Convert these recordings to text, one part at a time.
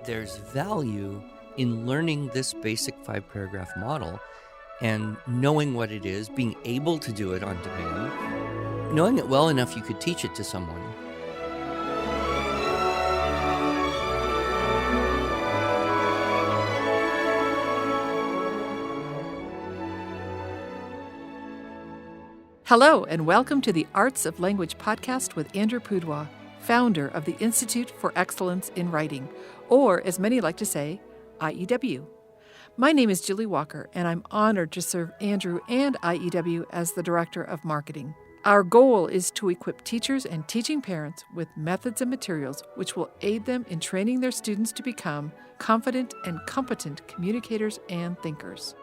there's value in learning this basic 5-paragraph model and knowing what it is, being able to do it on demand, knowing it well enough you could teach it to someone. Hello, and welcome to the Arts of Language podcast with Andrew Pudewa, founder of the Institute for Excellence in Writing, or as many like to say, IEW. My name is Julie Walker, and I'm honored to serve Andrew and IEW as the Director of Marketing. Our goal is to equip teachers and teaching parents with methods and materials which will aid them in training their students to become confident and competent communicators and thinkers.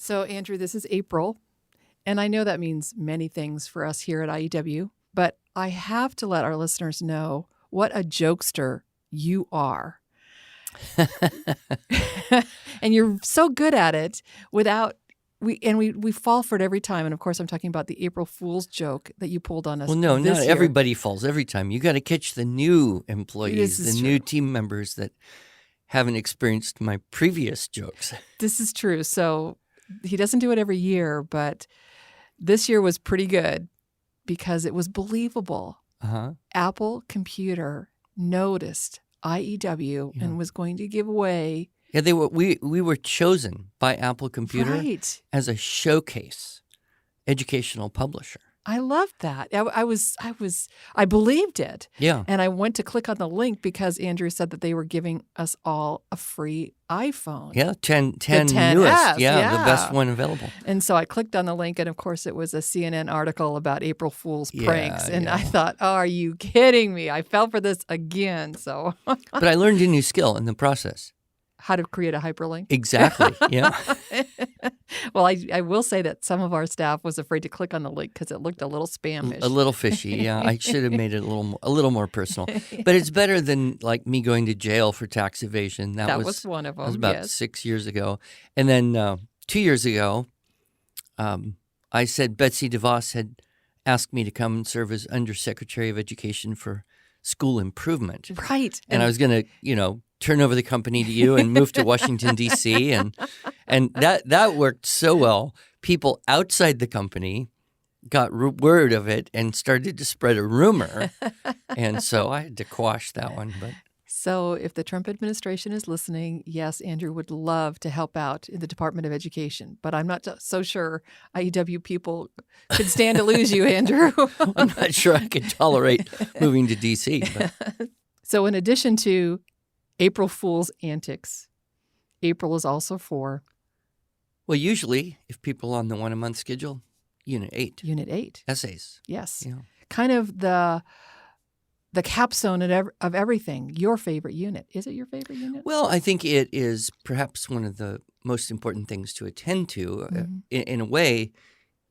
So, Andrew, this is April, and I know that means many things for us here at IEW, but I have to let our listeners know what a jokester you are. And you're so good at it we fall for it every time. And of course, I'm talking about the April Fool's joke that you pulled on us. Well, no, this not year. everybody falls every time. You got to catch the new employees, the new team members that haven't experienced my previous jokes. This is true. So he doesn't do it every year, but this year was pretty good because it was believable. Apple Computer noticed IEW and was going to give away. Yeah, we were chosen by Apple Computer as a showcase educational publisher. I loved that. I believed it. Yeah. And I went to click on the link because Andrew said that they were giving us all a free iPhone. Yeah, 10 newest. Yeah, the best one available. And so I clicked on the link, and of course it was a CNN article about April Fool's pranks. And I thought, oh, are you kidding me? I fell for this again. So, but I learned a new skill in the process. How to create a hyperlink. Exactly, yeah. Well, I will say that some of our staff was afraid to click on the link because it looked a little spamish. A little fishy, yeah. I should have made it a little more personal. But it's better than like me going to jail for tax evasion. That was one of them. That was about 6 years ago. And then 2 years ago, I said Betsy DeVos had asked me to come and serve as Undersecretary of Education for School Improvement. Right. And I was going to, turn over the company to you and move to Washington, D.C. And that worked so well. People outside the company got word of it and started to spread a rumor. And so I had to quash that one. But so if the Trump administration is listening, yes, Andrew would love to help out in the Department of Education. But I'm not so sure IEW people could stand to lose you, Andrew. I'm not sure I could tolerate moving to D.C. But. So in addition to April Fool's antics, April is also for? Well, usually, if people on the 1-a-month schedule, Unit 8. Unit 8. Essays. Yes. Yeah. Kind of the capstone of everything. Your favorite unit. Is it your favorite unit? Well, I think it is perhaps one of the most important things to attend to. Mm-hmm. In a way,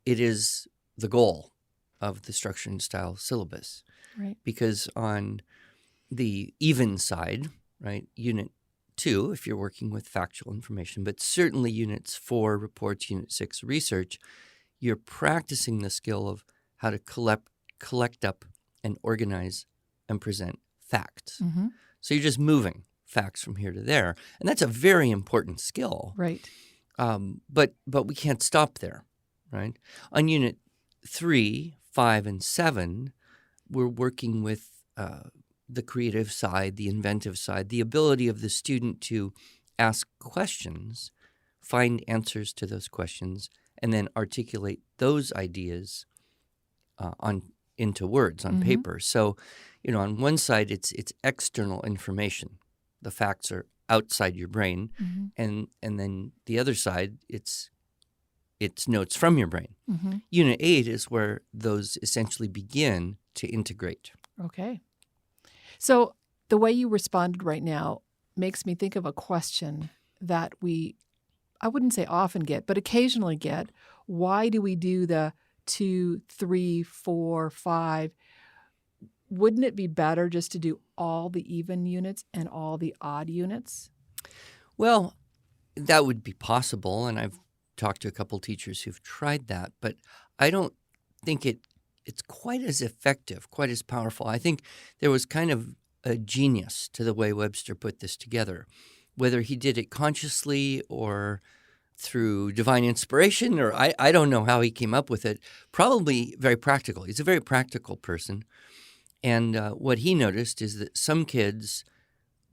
it is the goal of the structure and style syllabus. Right. Because on the even side, right, Unit 2, if you're working with factual information, but certainly Units 4, reports, Unit 6, research, you're practicing the skill of how to collect up and organize and present facts. Mm-hmm. So you're just moving facts from here to there. And that's a very important skill. Right. But we can't stop there, right? On Unit 3, 5, and 7, we're working with the creative side, the inventive side, the ability of the student to ask questions, find answers to those questions, and then articulate those ideas into words on paper. So, on one side, it's external information. The facts are outside your brain, and then the other side, it's notes from your brain. Unit 8 is where those essentially begin to integrate. Okay. So the way you responded right now makes me think of a question that I wouldn't say often get, but occasionally get. Why do we do the 2, 3, 4, 5? Wouldn't it be better just to do all the even units and all the odd units? Well, that would be possible, and I've talked to a couple teachers who've tried that, but I don't think it's quite as effective, quite as powerful. I think there was kind of a genius to the way Webster put this together. Whether he did it consciously or through divine inspiration, or I don't know how he came up with it. Probably very practical. He's a very practical person. And what he noticed is that some kids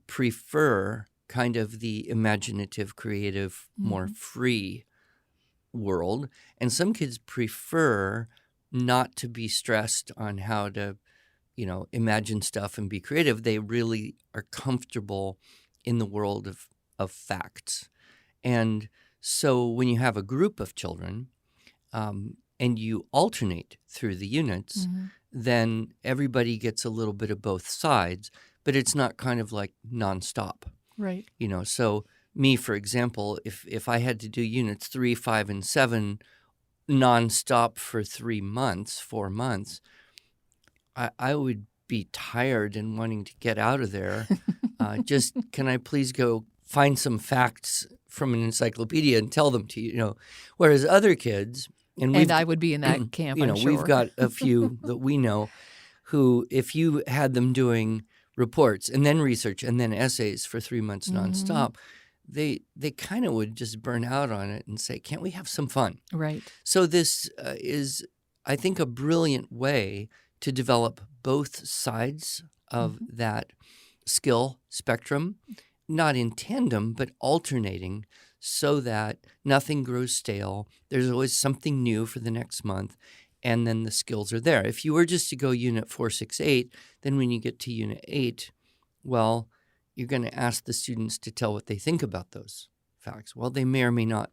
prefer kind of the imaginative, creative, more free world. And some kids prefer not to be stressed on how to, imagine stuff and be creative. They really are comfortable in the world of facts. And so when you have a group of children and you alternate through the units, then everybody gets a little bit of both sides, but it's not kind of like nonstop. Right. So me, for example, if I had to do units 3, 5, and 7 nonstop for 4 months, I would be tired and wanting to get out of there. Just can I please go find some facts from an encyclopedia and tell them to you? Whereas other kids, and I would be in that camp. I'm sure. We've got a few that we know who, if you had them doing reports and then research and then essays for 3 months nonstop, they kind of would just burn out on it and say, "Can't we have some fun?" Right. So this is, I think, a brilliant way to develop both sides of that skill spectrum, not in tandem, but alternating so that nothing grows stale. There's always something new for the next month, and then the skills are there. If you were just to go unit 4, 6, 8, then when you get to unit 8, well, you're going to ask the students to tell what they think about those facts. Well, they may or may not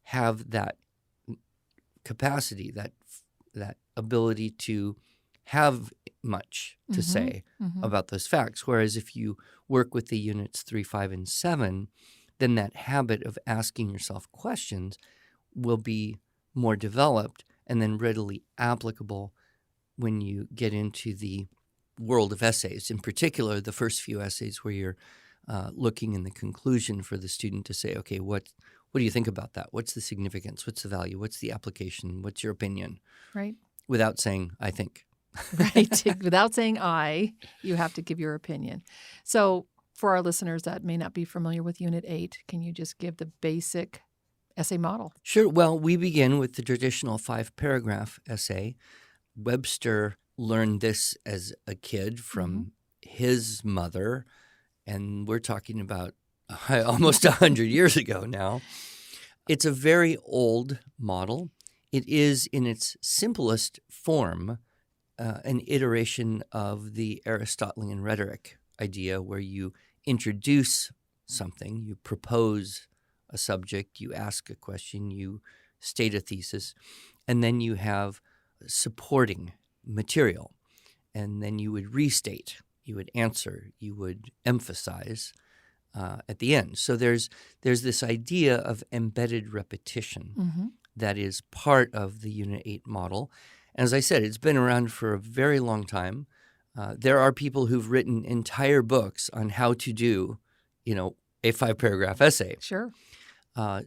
have that capacity, that ability to have much to say about those facts. Whereas if you work with the units 3, 5, and 7, then that habit of asking yourself questions will be more developed and then readily applicable when you get into the world of essays. In particular, the first few essays where you're looking in the conclusion for the student to say, okay, what do you think about that? What's the significance? What's the value? What's the application? What's your opinion? Right. Without saying, I think. Right. Without saying I, you have to give your opinion. So for our listeners that may not be familiar with Unit 8, can you just give the basic essay model? Sure. Well, we begin with the traditional 5-paragraph essay. Webster learned this as a kid from his mother, and we're talking about almost 100 years ago now. It's a very old model. It is, in its simplest form, an iteration of the Aristotelian rhetoric idea where you introduce something, you propose a subject, you ask a question, you state a thesis, and then you have supporting material. And then you would restate, you would answer, you would emphasize at the end. So there's this idea of embedded repetition that is part of the Unit 8 model. As I said, it's been around for a very long time. There are people who've written entire books on how to do, a 5-paragraph essay. Sure.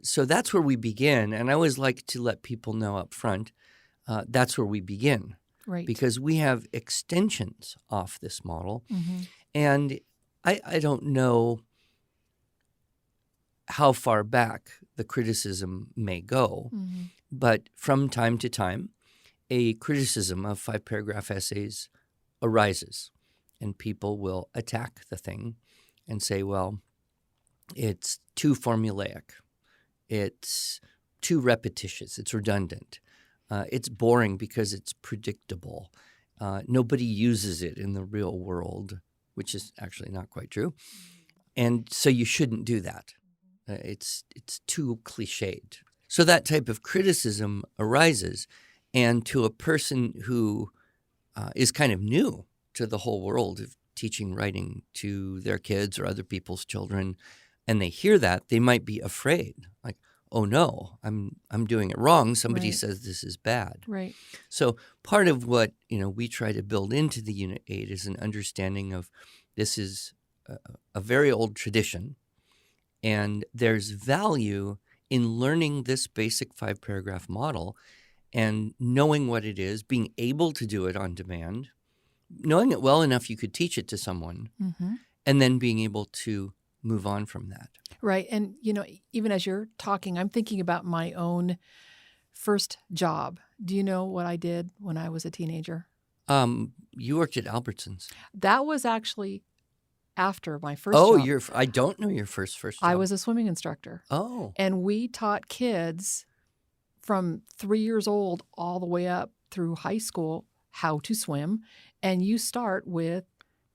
So that's where we begin. And I always like to let people know up front, that's where we begin. Right. Because we have extensions off this model. And I don't know how far back the criticism may go, but from time to time, a criticism of 5-paragraph essays arises, and people will attack the thing and say, well, it's too formulaic, it's too repetitious, it's redundant, it's boring because it's predictable, nobody uses it in the real world, which is actually not quite true, and so you shouldn't do that. It's too cliched. So that type of criticism arises. And to a person who is kind of new to the whole world of teaching writing to their kids or other people's children, and they hear that, they might be afraid. Like, oh no, I'm doing it wrong. Somebody says this is bad. Right. So part of what we try to build into the Unit 8 is an understanding of this is a very old tradition, and there's value in learning this basic 5-paragraph model and knowing what it is, being able to do it on demand, knowing it well enough you could teach it to someone, and then being able to move on from that. Right. And, even as you're talking, I'm thinking about my own first job. Do you know what I did when I was a teenager? You worked at Albertsons. That was actually after my first Oh, job. I don't know your first job. I was a swimming instructor. Oh. And we taught kids from 3 years old all the way up through high school how to swim. And you start with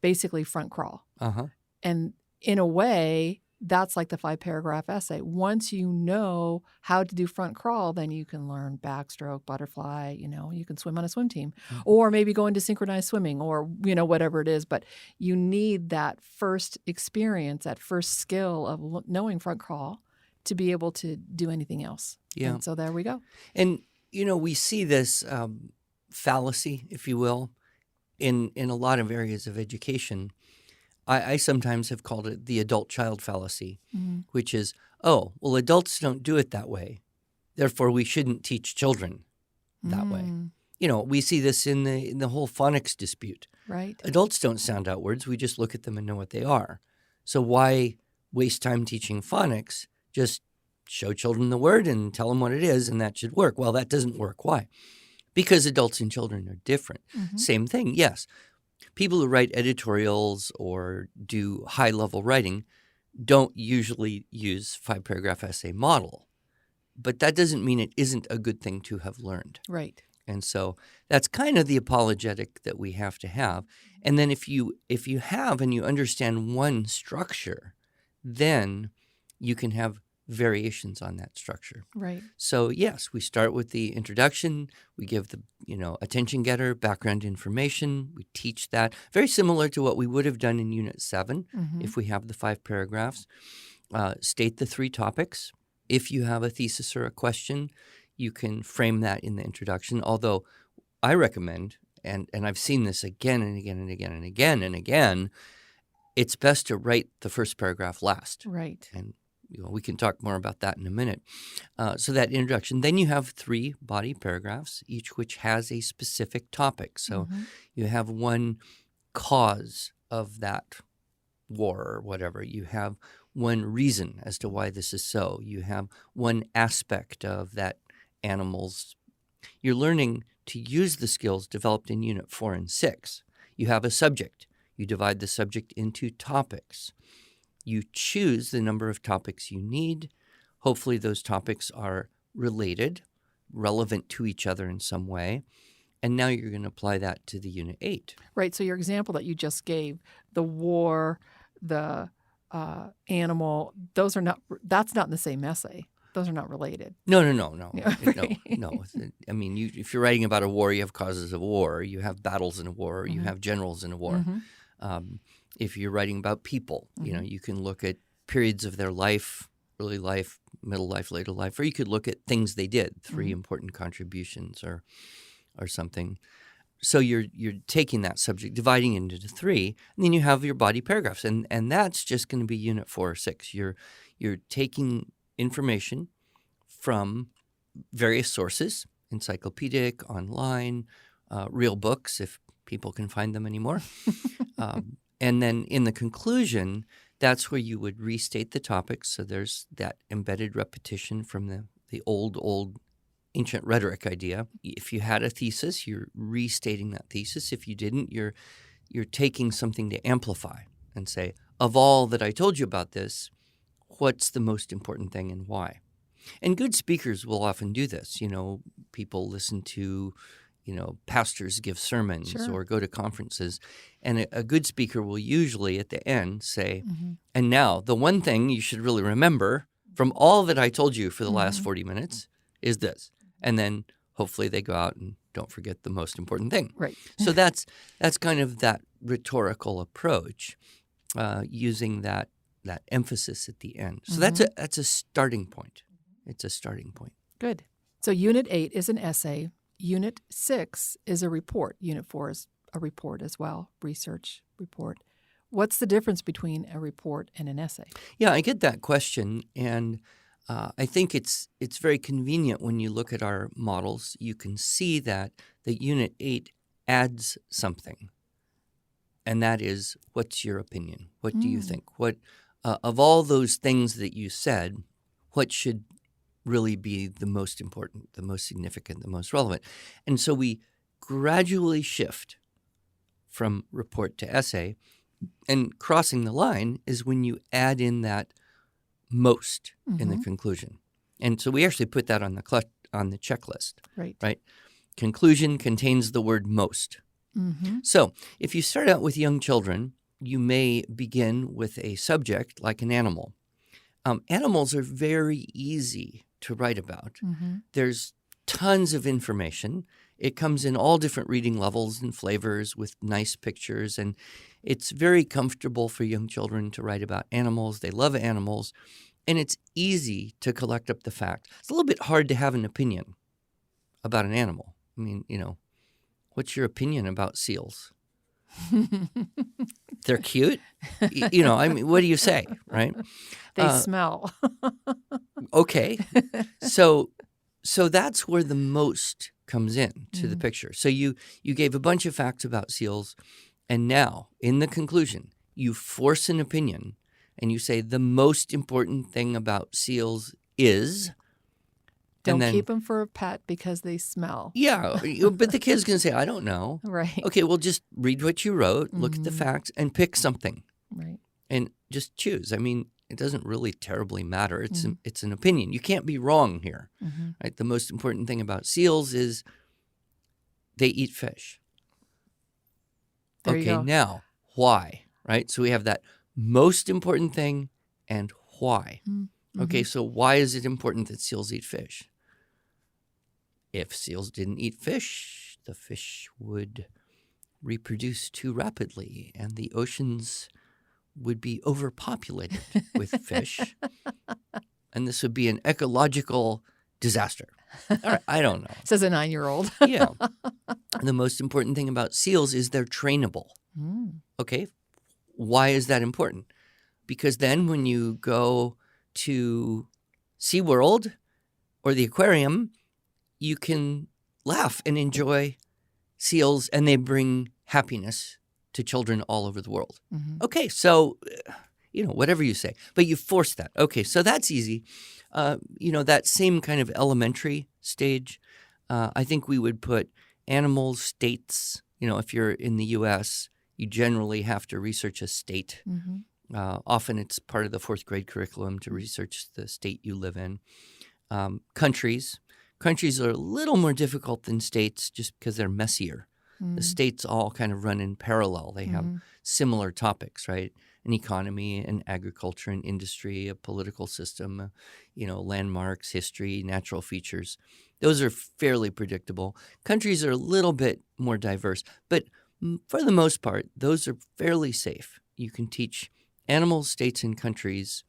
basically front crawl. Uh-huh. And in a way, that's like the 5-paragraph essay. Once you know how to do front crawl, then you can learn backstroke, butterfly, you can swim on a swim team or maybe go into synchronized swimming or, whatever it is. But you need that first experience, that first skill of knowing front crawl to be able to do anything else. Yeah. And so there we go. And, we see this fallacy, if you will, in a lot of areas of education. I sometimes have called it the adult-child fallacy, which is, well, adults don't do it that way. Therefore, we shouldn't teach children that way. We see this in the whole phonics dispute. Right. Adults don't sound out words. We just look at them and know what they are. So why waste time teaching phonics? Just show children the word and tell them what it is, and that should work. Well, that doesn't work. Why? Because adults and children are different. Same thing, yes. People who write editorials or do high-level writing don't usually use 5-paragraph essay model. But that doesn't mean it isn't a good thing to have learned. Right. And so that's kind of the apologetic that we have to have. And then if you have and you understand one structure, then you can have variations on that structure. Right. So yes, we start with the introduction. We give the attention getter, background information. We teach that very similar to what we would have done in Unit 7 if we have the 5 paragraphs. State the 3 topics. If you have a thesis or a question, you can frame that in the introduction. Although I recommend, and I've seen this again and again and again and again and again, it's best to write the first paragraph last. Right. And we can talk more about that in a minute. So that introduction. Then you have 3 body paragraphs, each which has a specific topic. So you have one cause of that war or whatever. You have one reason as to why this is so. You have one aspect of that animal's. You're learning to use the skills developed in Unit 4 and 6. You have a subject. You divide the subject into topics. You choose the number of topics you need. Hopefully those topics are related, relevant to each other in some way. And now you're going to apply that to the Unit 8. Right. So your example that you just gave, the war, the animal, that's not in the same essay. Those are not related. No. Right. No. I mean, if you're writing about a war, you have causes of war. You have battles in a war. You have generals in a war. If you're writing about people, you can look at periods of their life, early life, middle life, later life, or you could look at things they did, 3 important contributions or something. So you're taking that subject, dividing it into 3, and then you have your body paragraphs, and that's just going to be Unit 4 or 6. You're taking information from various sources, encyclopedic, online, real books if people can find them anymore. And then in the conclusion, that's where you would restate the topics. So there's that embedded repetition from the old ancient rhetoric idea. If you had a thesis, you're restating that thesis. If you didn't, you're taking something to amplify and say, of all that I told you about this, what's the most important thing and why? And good speakers will often do this. People listen to pastors give sermons or go to conferences. And a good speaker will usually at the end say, and now the one thing you should really remember from all that I told you for the last 40 minutes is this. And then hopefully they go out and don't forget the most important thing. Right. So that's kind of that rhetorical approach, using that emphasis at the end. So that's a starting point. It's a starting point. Good. So Unit 8 is an essay. Unit 6 is a report. Unit 4 is a report as well, research report. What's the difference between a report and an essay? Yeah, I get that question, and I think it's very convenient when you look at our models. You can see that the Unit 8 adds something, and that is, what's your opinion? What do you think? What of all those things that you said, what should really be the most important, the most significant, the most relevant? And so we gradually shift from report to essay, and crossing the line is when you add in that most in the conclusion. And so we actually put that on the checklist. Right? Conclusion contains the word most. So if you start out with young children, you may begin with a subject like an animal. Animals are very easy to write about. There's tons of information. It comes in all different reading levels and flavors with nice pictures, and it's very comfortable for young children to write about animals. They love animals, and it's easy to collect up the fact. It's a little bit hard to have an opinion about an animal. I mean, what's your opinion about seals? They're cute. I mean, what do you say, right? They smell. Okay. So that's where the most comes in to the picture. So you gave a bunch of facts about seals, and now in the conclusion, you force an opinion and you say the most important thing about seals is... Don't keep them for a pet because they smell. Yeah, but the kid's going to say, I don't know. Right. Okay, well, just read what you wrote, look at the facts, and pick something. Right. And just choose. I mean, it doesn't really terribly matter. It's an opinion. You can't be wrong here. Right? The most important thing about seals is they eat fish. There you go. Now, why? Right? So we have that most important thing and why. Okay, so why is it important that seals eat fish? If seals didn't eat fish, the fish would reproduce too rapidly and the oceans would be overpopulated with fish. And this would be an ecological disaster. All right, I don't know. Says a 9-year-old. Yeah. The most important thing about seals is they're trainable. Okay, why is that important? Because then when you go to SeaWorld or the aquarium, you can laugh and enjoy seals, and they bring happiness to children all over the world. Okay, so, whatever you say. But you force that. Okay, so that's easy. That same kind of elementary stage, I think we would put animals, states. If you're in the U.S., you generally have to research a state. Often it's part of the 4th grade curriculum to research the state you live in. Countries. Countries are a little more difficult than states just because they're messier. The states all kind of run in parallel. They have similar topics, right? An economy, an agriculture, an industry, a political system, landmarks, history, natural features. Those are fairly predictable. Countries are a little bit more diverse, but for the most part, those are fairly safe. You can teach animals, states, and countries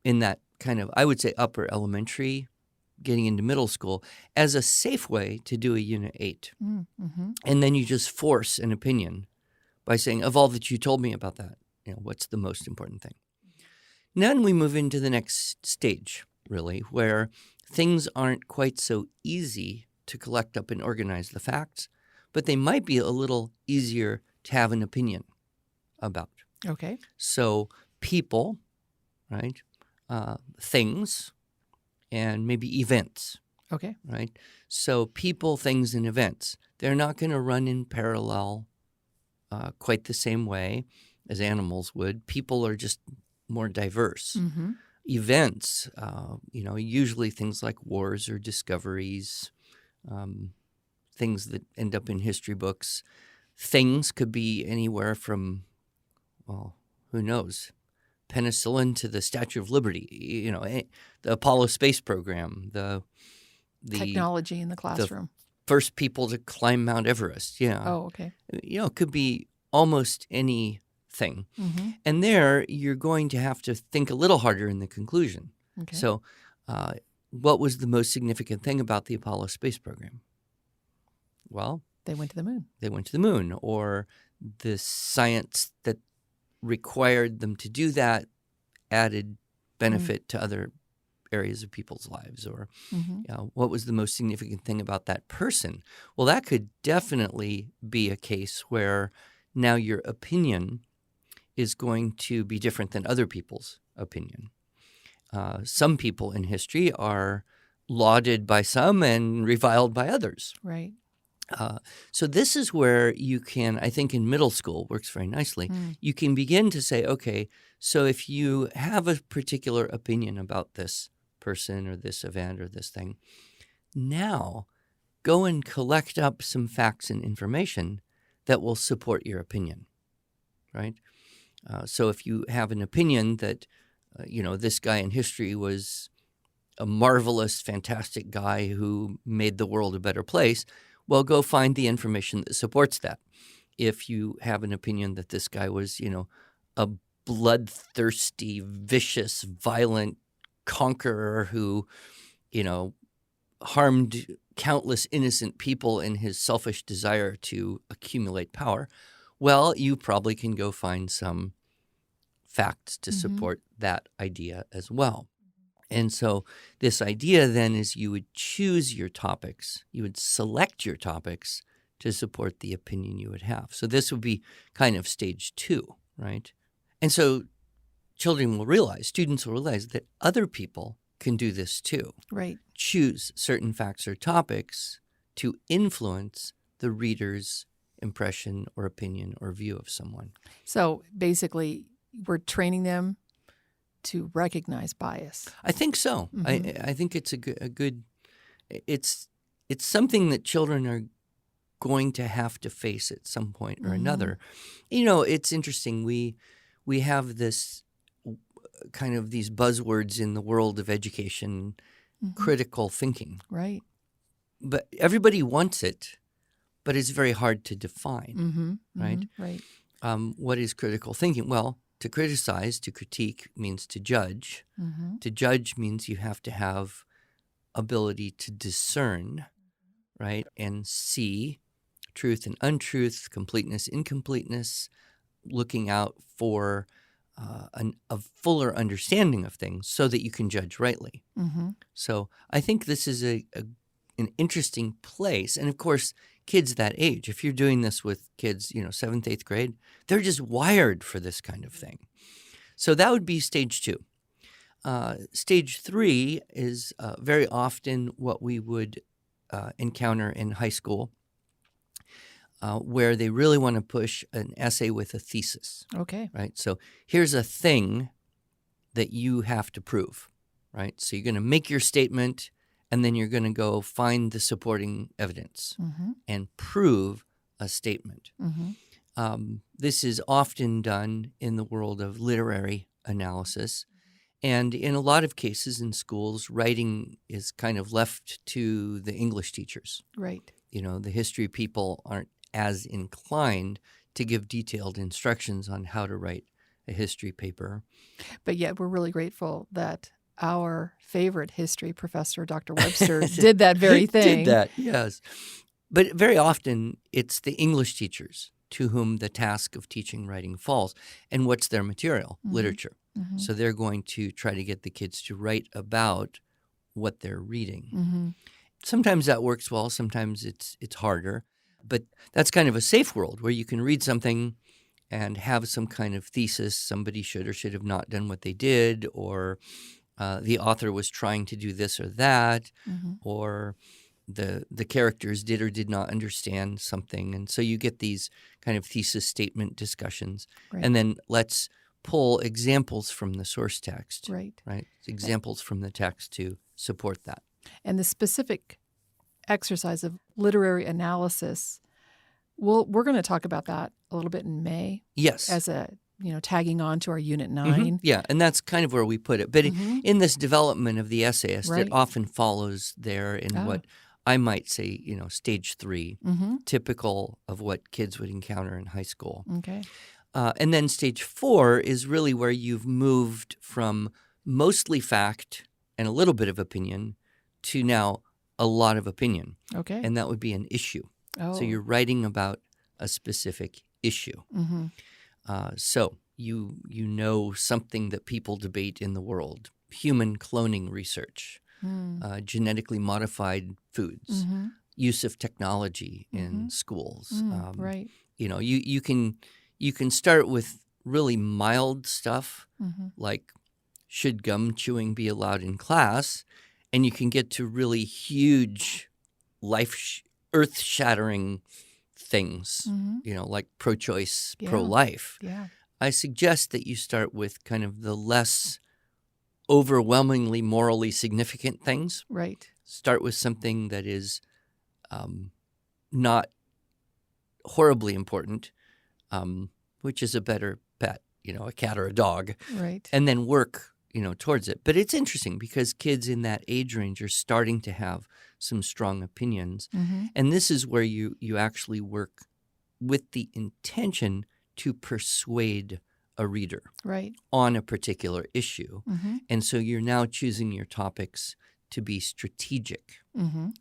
in that kind of, I would say, upper elementary, getting into middle school, as a safe way to do a Unit 8. And then you just force an opinion by saying, of all that you told me about that, what's the most important thing? Then we move into the next stage, really, where things aren't quite so easy to collect up and organize the facts, but they might be a little easier to have an opinion about. Okay. So people, right, things, and maybe events. Okay. Right? So people, things, and events, they're not going to run in parallel quite the same way as animals would. People are just more diverse. Events, usually things like wars or discoveries, things that end up in history books. Things could be anywhere from, well, who knows, penicillin to the Statue of Liberty, the Apollo space program, the technology in the classroom. The first people to climb Mount Everest. Yeah. Oh, okay. It could be almost anything. And there you're going to have to think a little harder in the conclusion. Okay. So what was the most significant thing about the Apollo space program? Well, they went to the moon. They went to the moon, or the science that required them to do that added benefit to other areas of people's lives, or what was the most significant thing about that person? Well, that could definitely be a case where now your opinion is going to be different than other people's opinion. Some people in history are lauded by some and reviled by others. Right. So this is where you can, I think in middle school, works very nicely, you can begin to say, okay, so if you have a particular opinion about this person or this event or this thing, now go and collect up some facts and information that will support your opinion, right? So if you have an opinion that, this guy in history was a marvelous, fantastic guy who made the world a better place, well, go find the information that supports that. If you have an opinion that this guy was, a bloodthirsty, vicious, violent conqueror who, harmed countless innocent people in his selfish desire to accumulate power, well, you probably can go find some facts to support that idea as well. And so this idea then is you would choose your topics, you would select your topics to support the opinion you would have. So this would be kind of stage 2, right? And so students will realize that other people can do this too. Right. Choose certain facts or topics to influence the reader's impression or opinion or view of someone. So basically, we're training them to recognize bias. I think so. I think it's a good it's something that children are going to have to face at some point or another. It's interesting. We have this kind of these buzzwords in the world of education, critical thinking. Right. But everybody wants it, but it's very hard to define, right? Right. What is critical thinking? Well, to criticize, to critique means to judge. To judge means you have to have ability to discern, right, and see truth and untruth, completeness, incompleteness, looking out for a fuller understanding of things so that you can judge rightly. So I think this is an interesting place. And of course, kids that age, if you're doing this with kids, 7th, 8th grade, they're just wired for this kind of thing. So that would be stage 2. Stage 3 is very often what we would encounter in high school, where they really want to push an essay with a thesis. Okay. Right? So here's a thing that you have to prove, right? So you're going to make your statement, and then you're going to go find the supporting evidence and prove a statement. This is often done in the world of literary analysis. And in a lot of cases in schools, writing is kind of left to the English teachers. Right. The history people aren't as inclined to give detailed instructions on how to write a history paper. But yet we're really grateful that our favorite history professor, Dr. Webster, did that very thing. Did that, yes. But very often it's the English teachers to whom the task of teaching writing falls. And what's their material? Literature. So they're going to try to get the kids to write about what they're reading. Sometimes that works well. Sometimes it's harder. But that's kind of a safe world where you can read something and have some kind of thesis. Somebody should or should have not done what they did, or the author was trying to do this or that, or the characters did or did not understand something. And so you get these kind of thesis statement discussions. Right. And then let's pull examples from the source text. Right. Examples from the text to support that. And the specific exercise of literary analysis, we're going to talk about that a little bit in May. Yes. As a, tagging on to our Unit 9. Yeah, and that's kind of where we put it. But in this development of the essayist, it often follows there in what I might say, stage 3, typical of what kids would encounter in high school. Okay. And then stage 4 is really where you've moved from mostly fact and a little bit of opinion to now a lot of opinion. Okay. And that would be an issue. Oh. So you're writing about a specific issue. So you know something that people debate in the world: human cloning research, genetically modified foods, use of technology in schools. Right. You can start with really mild stuff like, should gum chewing be allowed in class? And you can get to really huge, earth-shattering things, like pro-choice, pro-life. Yeah. I suggest that you start with kind of the less overwhelmingly morally significant things. Right. Start with something that is not horribly important, which is a better pet, a cat or a dog. Right. And then work, towards it. But it's interesting because kids in that age range are starting to have some strong opinions. And this is where you actually work with the intention to persuade a reader on a particular issue. And so you're now choosing your topics to be strategic.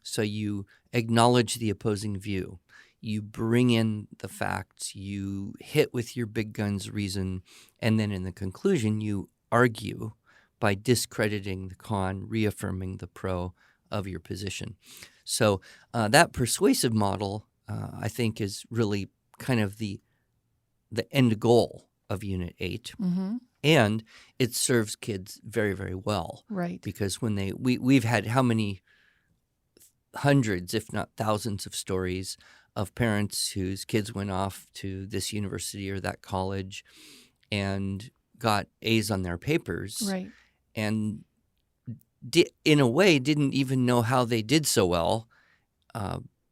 So you acknowledge the opposing view. You bring in the facts. You hit with your big guns reason. And then in the conclusion, you argue by discrediting the con, reaffirming the pro of your position. So that persuasive model, I think, is really kind of the end goal of Unit 8. And it serves kids very, very well. Right. Because when we've had how many hundreds, if not thousands, of stories of parents whose kids went off to this university or that college and got A's on their papers. Right. And in a way didn't even know how they did so well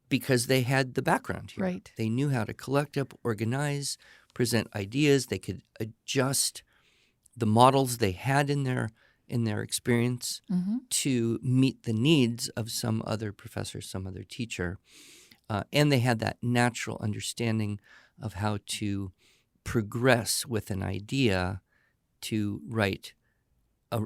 because they had the background here. Right. They knew how to collect up, organize, present ideas. They could adjust the models they had in their experience to meet the needs of some other professor, some other teacher. And they had that natural understanding of how to progress with an idea to write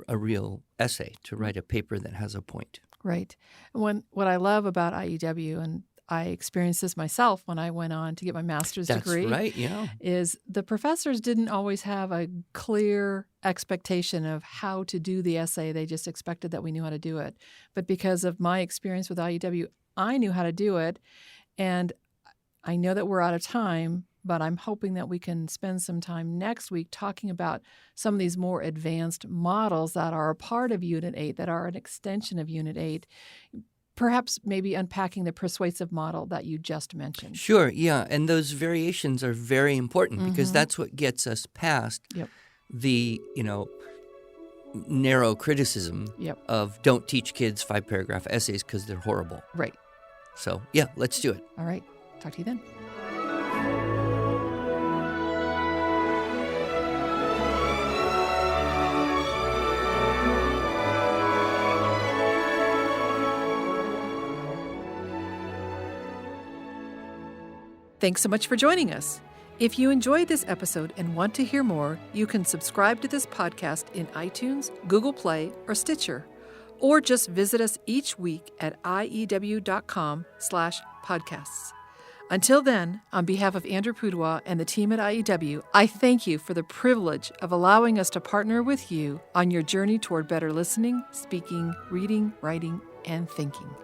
a real essay, to write a paper that has a point. Right. What I love about IEW, and I experienced this myself when I went on to get my master's degree. That's right, yeah. Is the professors didn't always have a clear expectation of how to do the essay. They just expected that we knew how to do it. But because of my experience with IEW, I knew how to do it. And I know that we're out of time, but I'm hoping that we can spend some time next week talking about some of these more advanced models that are a part of Unit 8, that are an extension of Unit 8, perhaps maybe unpacking the persuasive model that you just mentioned. Sure, yeah, and those variations are very important because that's what gets us past the, narrow criticism of don't teach kids 5-paragraph essays because they're horrible. Right. So, yeah, let's do it. All right. Talk to you then. Thanks so much for joining us. If you enjoyed this episode and want to hear more, you can subscribe to this podcast in iTunes, Google Play, or Stitcher, or just visit us each week at iew.com/podcasts. Until then, on behalf of Andrew Pudewa and the team at IEW, I thank you for the privilege of allowing us to partner with you on your journey toward better listening, speaking, reading, writing, and thinking.